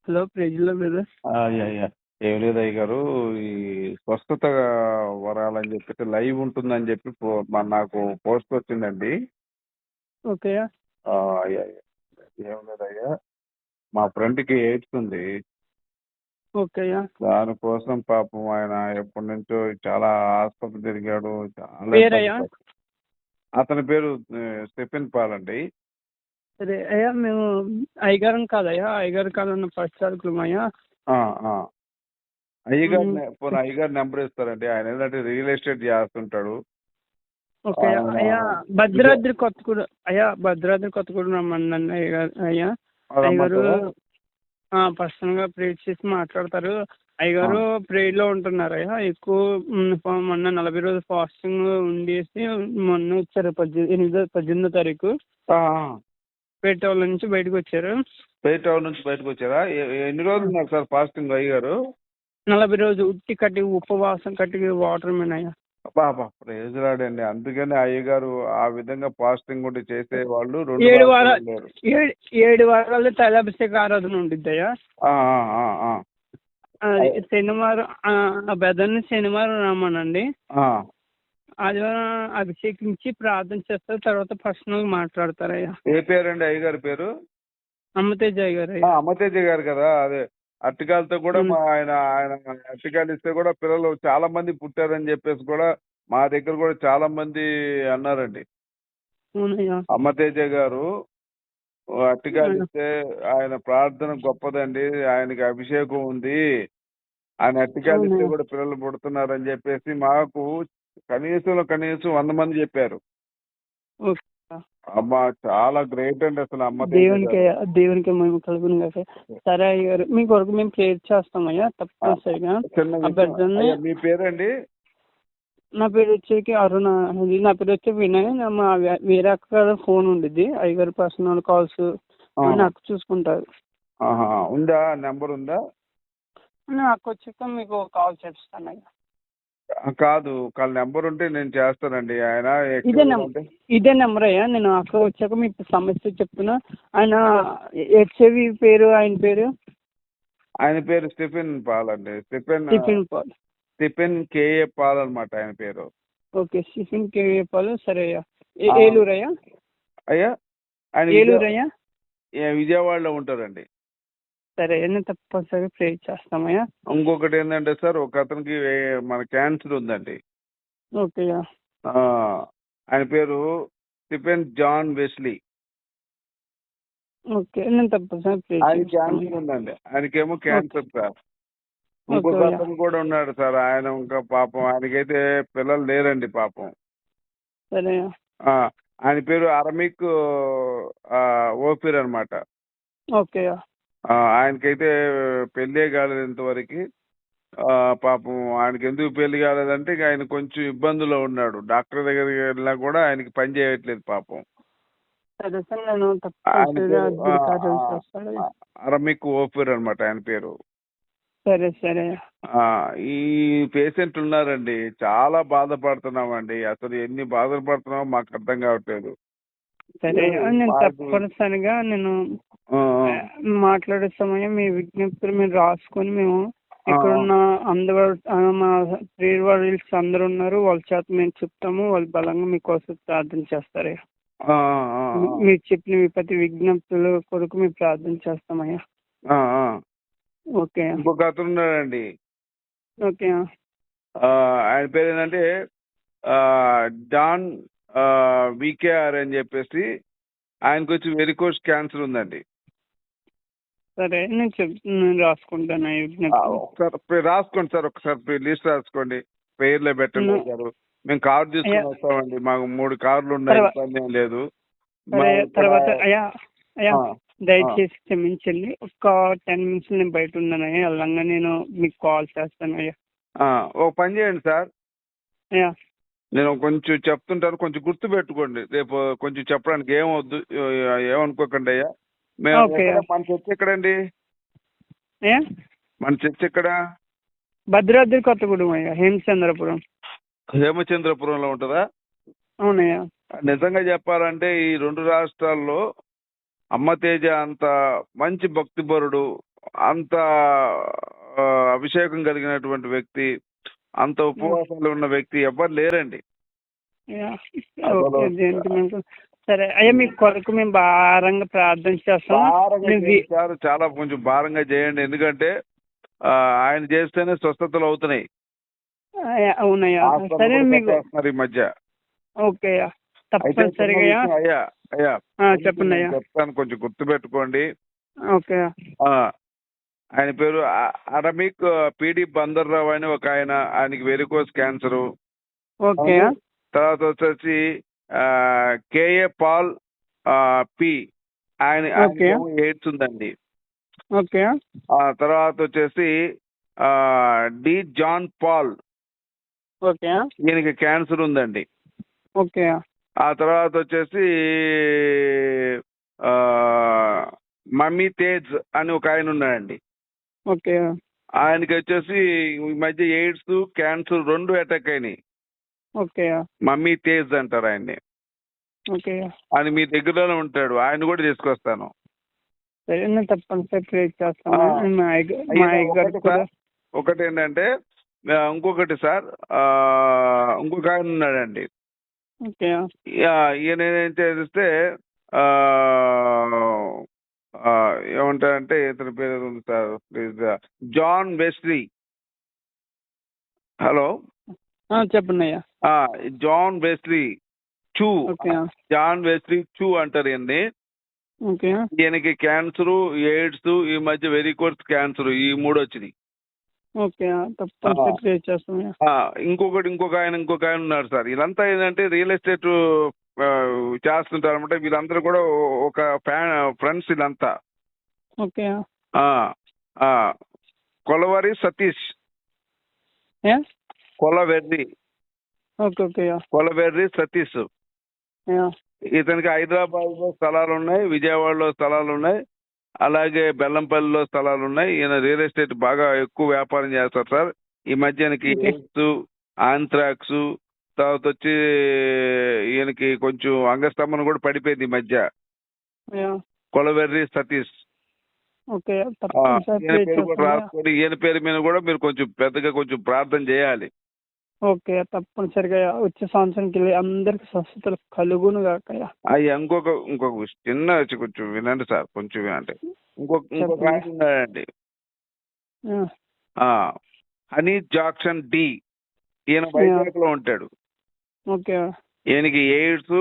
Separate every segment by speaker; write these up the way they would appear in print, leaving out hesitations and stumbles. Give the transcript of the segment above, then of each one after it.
Speaker 1: Hello ప్రైజ్లో brother.
Speaker 2: Yeah yeah ఏం లేదు అయ్య గారు. ఈ స్వస్థత వరాలని చెప్పేసి లైవ్ ఉంటుందని చెప్పి నాకు పోస్ట్ వచ్చిందండి.
Speaker 1: Okay
Speaker 2: yeah, yeah. ఏం లేదయ్యా, మా ఫ్రెండ్కి ఎయిడ్స్ ఉంది.
Speaker 1: ఓకే
Speaker 2: దానికోసం పాపం ఆయన ఎప్పటి నుంచో చాలా ఆసుపత్రి తిరిగాడు, చాలా
Speaker 1: పేరయ్యా?
Speaker 2: ఇబ్బంది పడ్డాడు. అతని పేరు స్టెఫెన్ పాల్ అండి.
Speaker 1: సరే అయ్యా, మేము అయ్యగారం కాదయ్యా, అయ్యగారు కాదన్న పశ్చాత్తులమయ్యా.
Speaker 2: ఆ, ఆ. అయ్యగారి నెంబర్ ఇస్తారండి. ఆయన ఏంటంటే రియల్ ఎస్టేట్ చేస్తుంటాడు.
Speaker 1: ఓకే అయ్యా, భద్రాద్రి కొత్తగూడెం అయ్యా, భద్రాద్రి కొత్తగూడెం రమ్మనండి అయ్యగారు. అయ్యా అయ్యగారు పర్సనల్గా ప్రేర్ చేసి మాట్లాడతారు. అయ్యగారు ప్రేయర్లో ఉంటున్నారు అయ్యా. ఎక్కువ మొన్న 40 రోజులు ఫాస్టింగ్ ఉండేసి మొన్న వచ్చారు 18వ తారీఖు పేటౌల్ నుంచి బయటకు వచ్చారు.
Speaker 2: పేటౌల్ నుంచి బయటకు వచ్చారా? ఎన్ని రోజులు ఉన్నారు సార్ ఫాస్టింగ్ అయ్యగారు?
Speaker 1: 40 రోజులు ఉట్టి కట్టి ఉపవాసం కట్టి వాటర్ మీద అయ్యా.
Speaker 2: బాబా ప్రేజలాడండి. అందుకని అయ్యగారు ఆ విధంగా ఫాస్టింగ్ ఉండి చేసే వాళ్ళు
Speaker 1: 7 వారాలు తైలాభిషేక ఆరాధన ఉండిద్దయ్యా. శనివారం బెదర్ని శనివారం రమ్మనండి. ఆదివారం అభిషేకించి ప్రార్థన చేస్తారు. తర్వాత పర్సనల్ మాట్లాడతారయ్యా.
Speaker 2: ఏ పేరండి అయ్యగారి పేరు?
Speaker 1: అమ్మతేజ అయ్యగారు.
Speaker 2: అమ్మతేజ గారు కదా. అదే అరటికాయలతో కూడా ఆయన అరటికాయలు ఇస్తే కూడా పిల్లలు చాలా మంది పుట్టారని చెప్పేసి కూడా మా దగ్గర కూడా చాలా మంది అన్నారండి. అమ్మతేజ గారు అరటికాయలు ఇస్తే ఆయన ప్రార్థన గొప్పదండి, ఆయనకి అభిషేకం ఉంది, ఆయన అరటికాయలు ఇస్తే కూడా పిల్లలు పుడుతున్నారని చెప్పేసి మాకు కనీసం 100 మంది చెప్పారు. అమ్మా చాలా గ్రేట్ అండి అసలు. అమ్మ
Speaker 1: దేవునికి మేము కలుగును కదా. సరే అయ్యారు, మీ కొరకు మేము ప్రేర్ చేస్తామయ్యా తప్పనిసరిగా.
Speaker 2: మీ పేరండి?
Speaker 1: నా పేరు వచ్చేకి అరుణ. నా పేరు వచ్చి వినయ్. మా వేరే అక్క ఫోన్ ఉండిద్ది, అయ్యగారు పర్సనల్ కాల్స్ నాకు చూసుకుంటారు.
Speaker 2: ఉందా? నెంబర్ ఉందా?
Speaker 1: నాకు వచ్చాక మీకు కాల్ చేస్తాను అయ్యా.
Speaker 2: కాదు, నెంబర్ ఉంటే నేను చేస్తానండి. ఆయన
Speaker 1: ఇదే నెంబర్ అయ్యా. నేను అక్కడ వచ్చాక మీకు సమస్య చెప్తున్నా. ఆయన హెచ్ఐవి పేరు, ఆయన పేరు
Speaker 2: స్టెఫెన్ పాల్ అండి.
Speaker 1: స్టెఫెన్
Speaker 2: కేఏ పాల్ అనమాట ఆయన పేరు.
Speaker 1: Okay, Stephen KA Paul. సరే అయ్యా. ఏలూరు అయ్యా?
Speaker 2: అయ్యా ఆయన
Speaker 1: ఏలూరు అయ్యా?
Speaker 2: విజయవాడలో ఉంటారండి.
Speaker 1: సరే తప్పనిసరిగా ప్రే చేస్తామయ్యా.
Speaker 2: ఇంకొకటి ఏంటంటే సార్, ఒక అతనికి మన క్యాన్సర్ ఉందండి.
Speaker 1: ఓకే
Speaker 2: ఆయన పేరు స్టీఫెన్ జాన్ వెస్లీ.
Speaker 1: ఓకే, నేను తప్పనిసరిగా
Speaker 2: ఆయన క్యాన్సర్ ఉందండి. ఆయనకేమో క్యాన్సర్ సార్. ఇంకొక అతను కూడా ఉన్నాడు సార్. ఆయన ఇంకా పాపం ఆయనకైతే పిల్లలు లేరండి పాపం.
Speaker 1: సరే
Speaker 2: ఆయన పేరు అరమిక్ ఓఫీర్ అనమాట.
Speaker 1: ఓకే
Speaker 2: ఆయనకైతే పెళ్ళే కాలేదు ఇంతవరకు. పాపం ఆయనకి ఎందుకు పెళ్లి కాలేదంటే ఇక ఆయన కొంచెం ఇబ్బందులో ఉన్నాడు. డాక్టర్ దగ్గరికి వెళ్ళినా కూడా ఆయనకి పని చేయట్లేదు పాపం. అరమిక్ ఓఫీర్ అనమాట ఆయన పేరు.
Speaker 1: సరే సరే.
Speaker 2: ఈ పేషెంట్ ఉన్నారండి, చాలా బాధపడుతున్నామండి. అసలు ఎన్ని బాధలు పడుతున్నామో మాకు అర్థం కావట్లేదు.
Speaker 1: సరే, నేను తప్పనిసరిగా నేను మాట్లాడే సమయం మీ విజ్ఞప్తులు మీరు రాసుకొని మేము ఇక్కడున్న అందరూ మా ప్రేయర్ వారియర్స్ అందరూ ఉన్నారు, వాళ్ళ చేత మేము చెప్తాము. వాళ్ళు బలంగా మీకోసం ప్రార్థన చేస్తారు. మీరు చెప్పిన ప్రతి విజ్ఞప్తుల కొరకు మేము ప్రార్థన చేస్తామయ్యా. ఓకే.
Speaker 2: ఇంకొక అతను ఉన్నాడండి.
Speaker 1: ఓకే.
Speaker 2: ఆయన పేరు ఏంటంటే డాన్ వికేఆర్ అని చెప్పేసి. ఆయనకు వచ్చి వెరికోస్ క్యాన్సర్ ఉందండి.
Speaker 1: సరే, నేను రాసుకుంటాను.
Speaker 2: రాసుకోండి సార్, ఒకసారి లిస్ట్ రాసుకోండి, పేర్లే పెట్టండి సార్. మేము కారు తీసుకుని వస్తామండి. మాకు 3 కార్లు ఉన్నాయి, ఇబ్బంది ఏం లేదు.
Speaker 1: తర్వాత దయచేసి క్షమించండి, ఒక 10 minutes నేను బయట ఉన్నాను. వెళ్ళంగా నేను మీకు కాల్ చేస్తాను అయ్యా.
Speaker 2: ఒక పని చేయండి సార్, నేను కొంచెం చెప్తుంటాను, కొంచెం గుర్తు పెట్టుకోండి. రేపు కొంచెం చెప్పడానికి ఏమవద్దు, ఏమనుకోకండి అయ్యా. మన చర్చ్ ఎక్కడండి? మన చర్చ్ ఎక్కడ?
Speaker 1: భద్రాద్రి కొత్తగూడెం అయ్యా,
Speaker 2: హేమచంద్రపురంలో ఉంటుందా?
Speaker 1: అవునయ్యా.
Speaker 2: నిజంగా చెప్పాలంటే ఈ 2 రాష్ట్రాల్లో అమ్మతేజ అంత మంచి భక్తిపరుడు, అంత ఆ, అభిషేకం కలిగినటువంటి వ్యక్తి, అంత ఉపవాసాలు ఉన్న వ్యక్తి ఎవ్వరు లేరండి.
Speaker 1: యా.
Speaker 2: అసలు
Speaker 1: ఓకే, దేనికి మేము సరే అయ్యా, మీ కొరకు మేము భారంగా ప్రార్థన చేస్తాం.
Speaker 2: భారంగా
Speaker 1: మేము
Speaker 2: చేయండి సార్, చాలా కొంచెం భారంగా చేయండి. ఎందుకంటే ఆయన చేస్తేనే స్వస్థతలు అవుతున్నాయి.
Speaker 1: అవునయ్యా,
Speaker 2: హాస్పిటల్
Speaker 1: సరే
Speaker 2: కూడా
Speaker 1: మీకు
Speaker 2: కట్టేస్తున్నారు ఈ మధ్య.
Speaker 1: ఓకే అయ్యా,
Speaker 2: అయితే చిన్న
Speaker 1: తప్పనిసరిగా అయ్యా.
Speaker 2: విషయం అయ్యా, అయ్యా
Speaker 1: చెప్పండి
Speaker 2: నేను
Speaker 1: అయ్యా.
Speaker 2: చెప్తాను, కొంచెం గుర్తుపెట్టుకోండి.
Speaker 1: ఓకే
Speaker 2: ఆ, ఆయన పేరు అరమిక్ పిడి బందర్రావు అని ఒక ఆయన, ఆయనకి వెరికోస్ క్యాన్సరు.
Speaker 1: ఓకే
Speaker 2: తర్వాత వచ్చేసి కేఏ పాల్ పి,
Speaker 1: ఓకే
Speaker 2: ఆయన ఎయిడ్స్ ఉందండి.
Speaker 1: ఓకే
Speaker 2: తర్వాత వచ్చేసి డి జాన్ పాల్,
Speaker 1: ఓకే
Speaker 2: ఈయనకి క్యాన్సర్ ఉందండి.
Speaker 1: ఓకే
Speaker 2: ఆ తర్వాత వచ్చేసి ఆ, మమ్మీ తేజ్ అని ఒక ఆయన ఉన్నాడండి.
Speaker 1: ఓకే
Speaker 2: ఆయనకి వచ్చేసి ఈ మధ్య ఎయిడ్స్ క్యాన్సర్ రెండు అటాక్ అయినాయి.
Speaker 1: ఓకే
Speaker 2: మమ్మీ తేజ్ అంటారు ఆయన్ని.
Speaker 1: ఓకే
Speaker 2: ఆయన మీ దగ్గరలోనే ఉంటాడు, ఆయన కూడా తీసుకొస్తాను.
Speaker 1: సరే, నేను తప్పనిసరి ప్రే చేస్తాను. మా అయ్యగారికి కూడా
Speaker 2: ఒకటి ఏంటంటే ఇంకొకటి సార్, ఇంకొక ఆయన ఉన్నాడండి.
Speaker 1: ఓకే
Speaker 2: ఈయన ఏం చేస్తే ఏమంటారంటే ఇతని పేరు ఉంది sir, please, John Wesley. Hello,
Speaker 1: చెప్పండి అయ్యా.
Speaker 2: జాన్ వెస్లీ చూ,
Speaker 1: ఓకే
Speaker 2: జాన్ వెస్లీ చూ అంటారు ఈయన్ని.
Speaker 1: ఓకే
Speaker 2: ఈయనకి క్యాన్సరు, ఎయిడ్స్, ఈ మధ్య వెరికోస్ క్యాన్సర్, ఈ మూడు వచ్చినాయి.
Speaker 1: ఓకే, తప్పనిసరి ప్రే చేస్తాం అయ్యా.
Speaker 2: ఇంకొక ఆయన ఉన్నారు సార్. వీళ్ళంతా ఏంటంటే రియల్ ఎస్టేట్ చేస్తుంటారు అనమాట. వీళ్ళందరూ కూడా ఒక ఫ్రెండ్స్ వీళ్ళంతా.
Speaker 1: Okay
Speaker 2: Kolaveri Satish, Kolaveri
Speaker 1: okay okay
Speaker 2: Kolaveri Satish.
Speaker 1: అయ్యా.
Speaker 2: ఇతనికి హైదరాబాద్ లో స్థలాలు ఉన్నాయి, విజయవాడలో స్థలాలు ఉన్నాయి, అలాగే బెల్లంపల్లిలో స్థలాలు ఉన్నాయి. ఈయన రియల్ ఎస్టేట్ బాగా ఎక్కువ వ్యాపారం చేస్తారు సార్. ఈ మధ్య ఈయనకి ఎయిడ్స్, ఆంథ్రాక్స్, తర్వాత వచ్చి ఈయనకి కొంచెం అంగస్తంభన కూడా పడిపోయింది ఈ మధ్య.
Speaker 1: అయ్యా.
Speaker 2: కొలవెర్రి సతీష్.
Speaker 1: ఓకే,
Speaker 2: ఈయన
Speaker 1: తప్పనిసరి ప్రే
Speaker 2: పేరు కూడా
Speaker 1: చేస్తాం అయ్యా.
Speaker 2: రాసుకొని ఈయన పేరు మీద కూడా మీరు కొంచెం పెద్దగా కొంచెం ప్రార్థన చేయాలి.
Speaker 1: ఓకే, తప్పనిసరిగా వచ్చే సంవత్సరానికి అందరికి స్వస్థతలు కలుగును గాక అయ్యా.
Speaker 2: అయ్యా, ఇంకొక చిన్న కొంచెం వినండి సార్, కొంచెం వినండి. ఇంకొక ఆయన ఉన్నాడండి, హనీ జాక్సన్ డి. ఈయన వైజాగ్ లో ఉంటాడు.
Speaker 1: ఓకే
Speaker 2: ఈయనకి ఎయిడ్స్,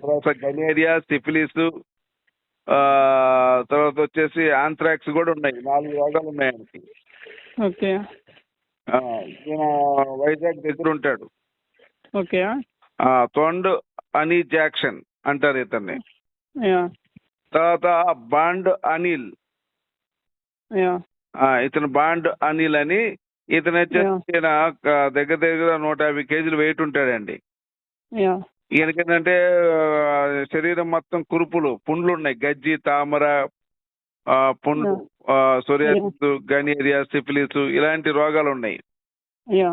Speaker 2: తర్వాత గలేరియా, సిఫిలిస్, తర్వాత వచ్చేసి ఆంథ్రాక్స్ కూడా ఉన్నాయి. 4 రోగాలు ఉన్నాయి ఆయనకి.
Speaker 1: ఓకే
Speaker 2: ఈయన వైజాగ్ దగ్గర ఉంటాడు.
Speaker 1: ఓకే
Speaker 2: తొండ్ హనీ జాక్సన్ అంటారు ఇతన్ని.
Speaker 1: అయ్యా.
Speaker 2: తర్వాత బాండ్ అనిల్,
Speaker 1: అయ్యా.
Speaker 2: ఇతను బాండ్ అనిల్ అని. ఇతను వచ్చేసి ఈయన దగ్గర 150 కేజీలు వెయిట్ ఉంటాడండి.
Speaker 1: అయ్యా.
Speaker 2: ఈయనకి ఏంటంటే శరీరం మొత్తం కురుపులు, పుండ్లు ఉన్నాయి. గజ్జి, తామర, పుండ్లు, సోరియాసిస్, గనేరియా, సిఫిలిస్, ఇలాంటి రోగాలు ఉన్నాయి.
Speaker 1: అయ్యా.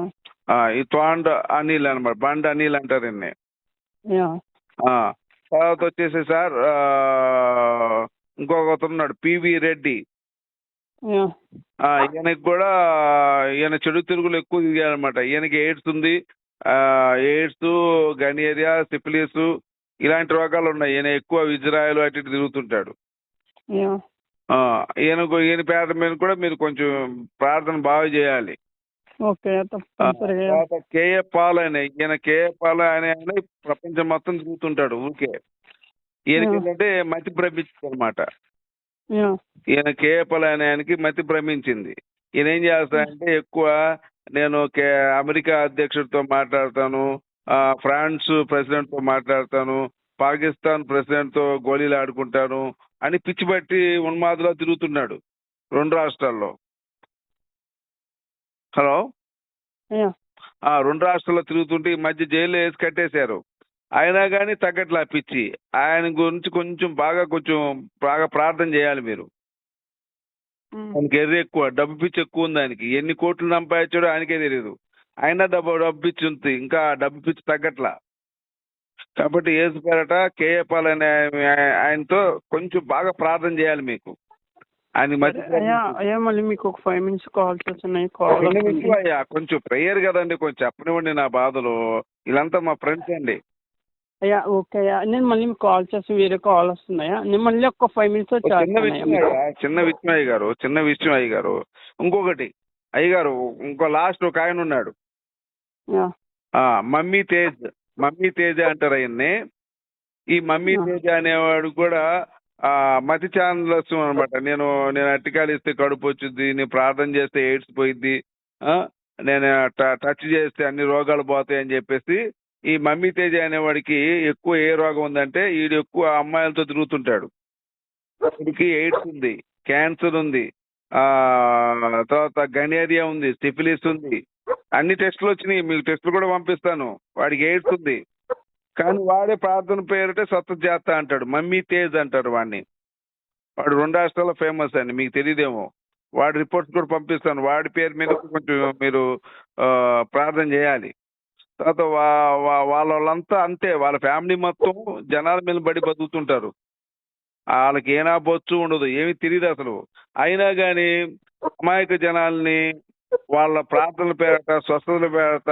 Speaker 2: ఈ తోండ్ అనిల్ అనమాట, బండ్ అనిల్ అంటారు ఈయన్ని.
Speaker 1: అయ్యా.
Speaker 2: తర్వాత వచ్చేసి సార్ ఇంకొక అతను ఉన్నాడు, పివి రెడ్డి.
Speaker 1: అయ్యా.
Speaker 2: ఈయనకి కూడా ఈయన చెడు తిరుగులు ఎక్కువ తిరిగారనమాట. ఈయనకి ఎయిడ్స్ ఉంది, ఎయిడ్స్, గనేరియా, సిఫిలిస్, ఇలాంటి రోగాలు ఉన్నాయి. ఈయన ఎక్కువ ఇజ్రాయెల్ అటు ఇటు తిరుగుతుంటాడు.
Speaker 1: అయ్యా.
Speaker 2: ఈయన పేద మీద కూడా మీరు కొంచెం ప్రార్థన బాగా చేయాలి.
Speaker 1: ఓకే, తప్పనిసరిగా.
Speaker 2: తర్వాత కేఏ పాల్ అని, ఈయన కేఏ పాల్ అనే ఆయన ప్రపంచం మొత్తం తిరుగుతుంటాడు ఊరికే. ఈయనకి ఏంటంటే మతి భ్రమించింది అనమాట. ఈయన కేఏ పాల్ అనే ఆయనకి మతి భ్రమించింది. ఈయన ఏం చేస్తాడంటే ఎక్కువ నేను అమెరికా అధ్యక్షుడితో మాట్లాడతాను, ఫ్రాన్స్ ప్రెసిడెంట్ తో మాట్లాడతాను, పాకిస్తాన్ ప్రెసిడెంట్ తో గోళీలు ఆడుకుంటాను అని పిచ్చి పట్టి ఉన్మాదులో తిరుగుతున్నాడు 2 రాష్ట్రాల్లో. హలో, 2 రాష్ట్రాల్లో తిరుగుతుంటే ఈ మధ్య జైల్లో వేసి కట్టేశారు. అయినా కానీ తగ్గట్లా పిచ్చి. ఆయన గురించి కొంచెం బాగా ప్రార్థన చేయాలి మీరు. ఆయనకి ఎర్ర ఎక్కువ, డబ్బు పిచ్చి ఎక్కువ ఉంది ఆయనకి. ఎన్ని కోట్లు సంపాదించాడో ఆయనకే తెలియదు. అయినా డబ్బు పిచ్చి ఉంది, ఇంకా డబ్బు పిచ్చి తగ్గట్లా. కాబట్టి ఏసు పేరట కేఏ పాల్ అనే ఆయనతో కొంచెం బాగా ప్రార్థన చేయాలి మీకు. ఆయన మధ్య
Speaker 1: అయ్యా అయ్యా మళ్ళీ మీకు ఒక 5 minutes కాల్ చేస్తున్నాయి. కాల్
Speaker 2: అయ్యా కొంచెం ప్రేయర్ కదండి, కొంచెం చెప్పనివ్వండి నా బాధలు. వీళ్ళంతా మా ఫ్రెండ్స్ అండి.
Speaker 1: అయ్యా ఓకే అయ్యా, నేను మళ్ళీ మీకు కాల్ చేసి వేరే కాల్ వస్తుందయ్యా, నేను మళ్ళీ ఒక 5 minutes
Speaker 2: చిన్న విషయం అయ్యగారు, చిన్న విషయం అయ్యగారు. ఇంకొకటి అయ్యగారు, ఇంకో లాస్ట్ ఒక ఆయన ఉన్నాడు, మమ్మీ తేజ్ అంటారు ఆయన్ని. ఈ మమ్మీ తేజ్ అనేవాడు కూడా మతి ఛానల్స్ అనమాట. నేను అట్టికాయలు ఇస్తే కడుపు వచ్చింది, నేను ప్రార్థన చేస్తే ఎయిడ్స్ పోయిద్ది, నేను టచ్ చేస్తే అన్ని రోగాలు పోతాయి అని చెప్పేసి ఈ మమ్మీ తేజ్ అనేవాడికి ఎక్కువ ఏ రోగం ఉందంటే, వీడు ఎక్కువ అమ్మాయిలతో తిరుగుతుంటాడు. వీడికి ఎయిడ్స్ ఉంది, క్యాన్సర్ ఉంది, తర్వాత గనేరియా ఉంది, సిఫిలిస్ ఉంది, అన్ని టెస్టులు వచ్చినాయి. మీకు టెస్టులు కూడా పంపిస్తాను. వాడికి ఎయిడ్స్ ఉంది, కానీ వాడే ప్రార్థన పేరుటే స్వస్థత చేస్తా అంటాడు. మమ్మీ తేజ్ అంటారు వాడిని. వాడు 2 రాష్ట్రాల్లో ఫేమస్ అండి, మీకు తెలియదేమో. వాడి రిపోర్ట్స్ కూడా పంపిస్తాను. వాడి పేరు మీద కొంచెం మీరు ప్రార్థన చేయాలి. తర్వాత వాళ్ళంతా అంతే, వాళ్ళ ఫ్యామిలీ మొత్తం జనాల మీద బడి బతుకుతుంటారు. వాళ్ళకి ఏనా బొచ్చు ఉండదు, ఏమీ తెలియదు అసలు. అయినా కానీ అమాయక జనాల్ని వాళ్ళ ప్రార్థనల పేరట, స్వస్థతల పేరట